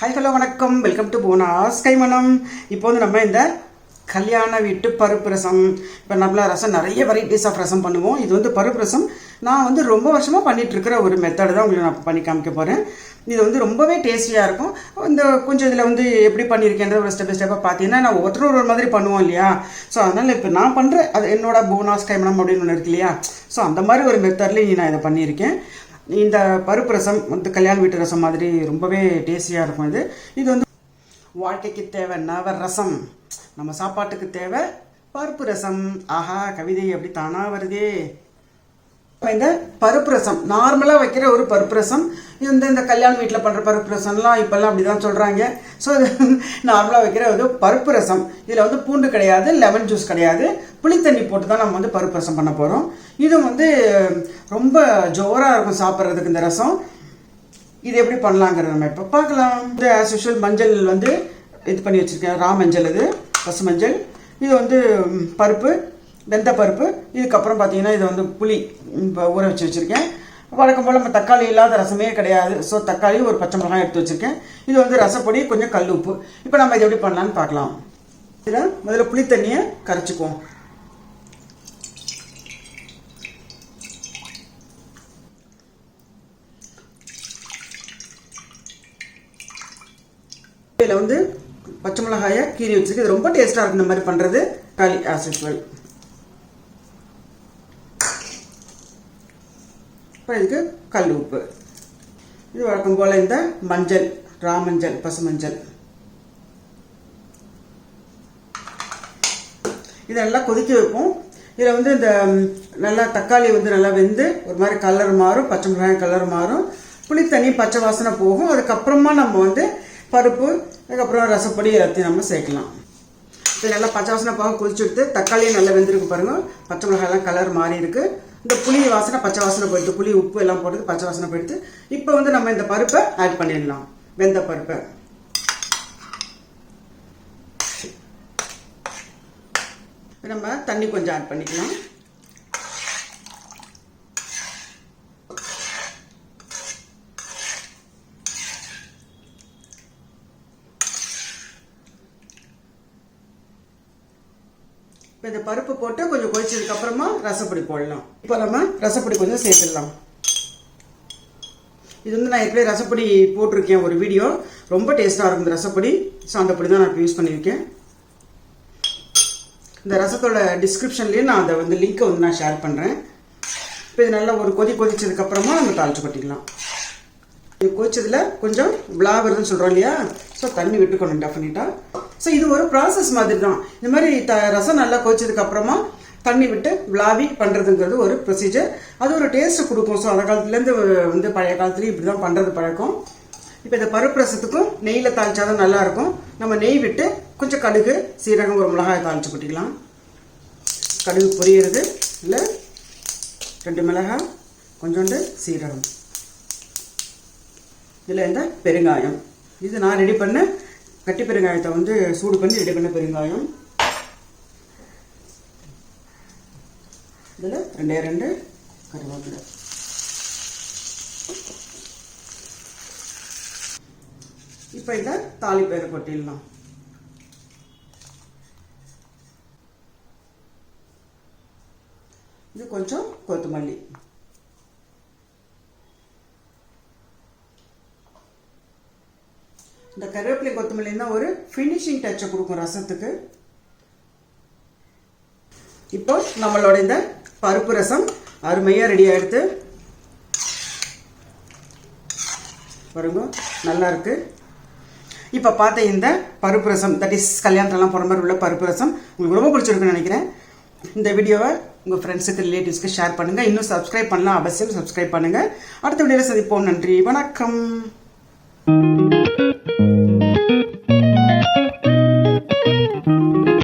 Hi hello வணக்கம், welcome to போனாஸ் கைமணம். இப்போ வந்து நம்ம இந்த கல்யாண வீட்டு பருப்பு ரசம், இப்போ நம்மள ரசம் நிறைய வெரைட்டிஸ் ஆஃப் ரசம் பண்ணுவோம். இது வந்து பருப்பு ரசம் நான் வந்து ரொம்ப வருஷமாக பண்ணிகிட்ருக்கிற ஒரு மெத்தடு தான் உங்களுக்கு நான் பண்ணி காமிக்க போகிறேன். இது வந்து ரொம்பவே டேஸ்டியாக இருக்கும். இந்த கொஞ்சம் இதில் வந்து எப்படி பண்ணியிருக்கேன்ற ஒரு ஸ்டெப் பை ஸ்டெப்பாக பார்த்தீங்கன்னா, நான் ஒவ்வொருத்தரும் ஒரு மாதிரி பண்ணுவோம் இல்லையா. ஸோ அதனால் இப்போ நான் பண்ணுறேன், அது என்னோட போனாஸ் கைமணம் அப்படின்னு ஒன்று இருக்கு இல்லையா. ஸோ அந்த மாதிரி ஒரு மெத்தட்லேயும் நான் இதை பண்ணியிருக்கேன். இந்த பருப்பு ரசம் வந்து கல்யாண வீட்டு ரசம் மாதிரி ரொம்பவே டேஸ்டியாக இருக்கும். இது வந்து வாழ்க்கைக்கு தேவை நவ ரசம், நம்ம சாப்பாட்டுக்கு தேவை பருப்பு ரசம். ஆஹா, கவிதை அப்படி தானா வருதே. இந்த பருப்பு ரசம் நார்மலாக வைக்கிற ஒரு பருப்பு ரசம், இது வந்து இந்த கல்யாண வீட்டில் பண்ணுற பருப்பு ரசம்லாம் இப்போல்லாம் அப்படி தான் சொல்கிறாங்க. ஸோ இது நார்மலாக வைக்கிற ஒரு பருப்பு ரசம். இதில் வந்து பூண்டு கிடையாது, லெமன் ஜூஸ் கிடையாது, புளித்தண்ணி போட்டு தான் நம்ம வந்து பருப்பு ரசம் பண்ண போகிறோம். இது வந்து ரொம்ப ஜோராக இருக்கும் சாப்பிட்றதுக்கு இந்த ரசம். இது எப்படி பண்ணலாங்கிறத நம்ம இப்போ பார்க்கலாம். இந்த ஆஸ் யூஷுவல் மஞ்சள் வந்து இது பண்ணி வச்சுருக்கேன், ரா மஞ்சள், இது பசு மஞ்சள். இது வந்து பருப்பு, வெந்த பருப்பு. இதுக்கப்புறம் பார்த்தீங்கன்னா இதை வந்து புளி ஊற வச்சு வச்சுருக்கேன். வழக்கம் போல் நம்ம தக்காளி இல்லாத ரசமே கிடையாது. ஸோ தக்காளி, ஒரு பச்சை மிளகாய் எடுத்து வச்சுருக்கேன். இது வந்து ரசப்பொடி, கொஞ்சம் கல் உப்பு. இப்போ நம்ம இதை எப்படி பண்ணலான்னு பார்க்கலாம். இதில் முதல்ல புளி தண்ணியை கரைச்சிக்குவோம். இதில் வந்து பச்சை மிளகாயை கீறி வச்சுருக்கு. இது ரொம்ப டேஸ்ட்டாக இருக்கும் இந்த மாதிரி பண்ணுறது. தக்காளி ஆஸ் யூஷுவல். இப்போ இதுக்கு கல் உப்பு. இது வழக்கம் போல் இந்த மஞ்சள், ரா மஞ்சள், பசு மஞ்சள். இதை நல்லா கொதிக்க வைப்போம். இதில் வந்து இந்த நல்லா தக்காளி வந்து நல்லா வெந்து ஒரு மாதிரி கலர் மாறும், பச்சை மிளகாய் கலர் மாறும், புளித்தண்ணி பச்சை வாசனை போகும். அதுக்கப்புறமா நம்ம வந்து பருப்பு, அதுக்கப்புறம் ரசப்பொடி எல்லாத்தையும் நம்ம சேர்க்கலாம். இது நல்லா பச்சை வாசனை போக கொதிச்சு எடுத்து தக்காளியும் நல்லா வெந்திருக்கு பாருங்கள். பச்சை மிளகாயெல்லாம் கலர் மாறி இருக்கு. இந்த புளி வாசனை பச்சை வாசனை போயிடுது, புளி உப்பு எல்லாம் போட்டு பச்சை வாசனை போயிடுது. இப்போ வந்து நம்ம இந்த பருப்பை ஆட் பண்ணிடலாம், வெந்த பருப்பை. நம்ம தண்ணி கொஞ்சம் ஆட் பண்ணிக்கலாம். இப்போ இந்த பருப்பு போட்டு கொஞ்சம் கொதிச்சதுக்கு அப்புறமா ரசப்பொடி போடலாம். இப்போ நம்ம ரசப்பொடி கொஞ்சம் சேர்த்துடலாம். இது வந்து நான் ஏற்கனவே ரசப்பொடி போட்டிருக்கேன் ஒரு வீடியோ, ரொம்ப டேஸ்ட்டாக இருக்கும் இந்த ரசப்பொடி. ஸோ அந்த பொடி தான் நான் இப்போ யூஸ் பண்ணியிருக்கேன். இந்த ரசத்தோட டிஸ்கிரிப்ஷன்லேயும் நான் அதை வந்து லிங்க்கை வந்து நான் ஷேர் பண்ணுறேன். இப்போ இது நல்லா ஒரு கொதிச்சதுக்கப்புறமா நம்ம தாளிச்சு கொட்டிக்கலாம். இது கொதிச்சதில் கொஞ்சம் விழா வருதுன்னு சொல்கிறோம் இல்லையா. ஸோ தண்ணி விட்டுக்கணும் டெஃபினட்டாக. ஸோ இது ஒரு ப்ராசஸ் மாதிரி தான். இந்த மாதிரி ரசம் நல்லா கொதிச்சதுக்கப்புறமா தண்ணி விட்டு விளாவி பண்ணுறதுங்கிறது ஒரு ப்ரொசீஜர். அது ஒரு டேஸ்ட்டு கொடுக்கும். ஸோ அந்த காலத்துலேருந்து வந்து பழைய காலத்துலேயும் இப்படி தான் பண்ணுறது பழக்கம். இப்போ இந்த பருப்பு ரசத்துக்கும் நெய்யில் தாளிச்சாதான் நல்லாயிருக்கும். நம்ம நெய் விட்டு கொஞ்சம் கடுகு, சீரகம், ஒரு மிளகாய் தாளித்து கொட்டிக்கலாம். கடுகு பொரியிறது இல்லை, 2 மிளகாய், கொஞ்சோண்டு சீரகம், இதில் இந்த பெருங்காயம். இது நான் ரெடி பண்ண கட்டி பெருங்காயத்தை வந்து சூடு பண்ணி ரெடி பண்ண பெருங்காயம். இதில் 2 கருவேப்பிலை. இப்போ இந்த தாளிப்பயிரை கொட்டிடலாம். இது கொஞ்சம் கொத்தமல்லி. இந்த கருவேப்பிலை கொத்தமல்லி தான் ஒரு ஃபினிஷிங் டச்சை கொடுக்கும் ரசத்துக்கு. இப்போ நம்மளோட இந்த பருப்பு ரசம் அருமையாக ரெடி ஆகிடுது பாருங்க, நல்லா இருக்கு. இப்போ பார்த்த இந்த பருப்பு ரசம், தட் இஸ் கல்யாணத்தெல்லாம் போகிற மாதிரி உள்ள பருப்பு ரசம் உங்களுக்கு ரொம்ப பிடிச்சிருக்குன்னு நினைக்கிறேன். இந்த வீடியோவை உங்கள் ஃப்ரெண்ட்ஸுக்கு, ரிலேட்டிவ்ஸ்க்கு ஷேர் பண்ணுங்கள். இன்னும் சப்ஸ்கிரைப் பண்ணலாம், அவசியம் சப்ஸ்கிரைப் பண்ணுங்கள். அடுத்த வீடியோவில் சந்திப்போம். நன்றி, வணக்கம்.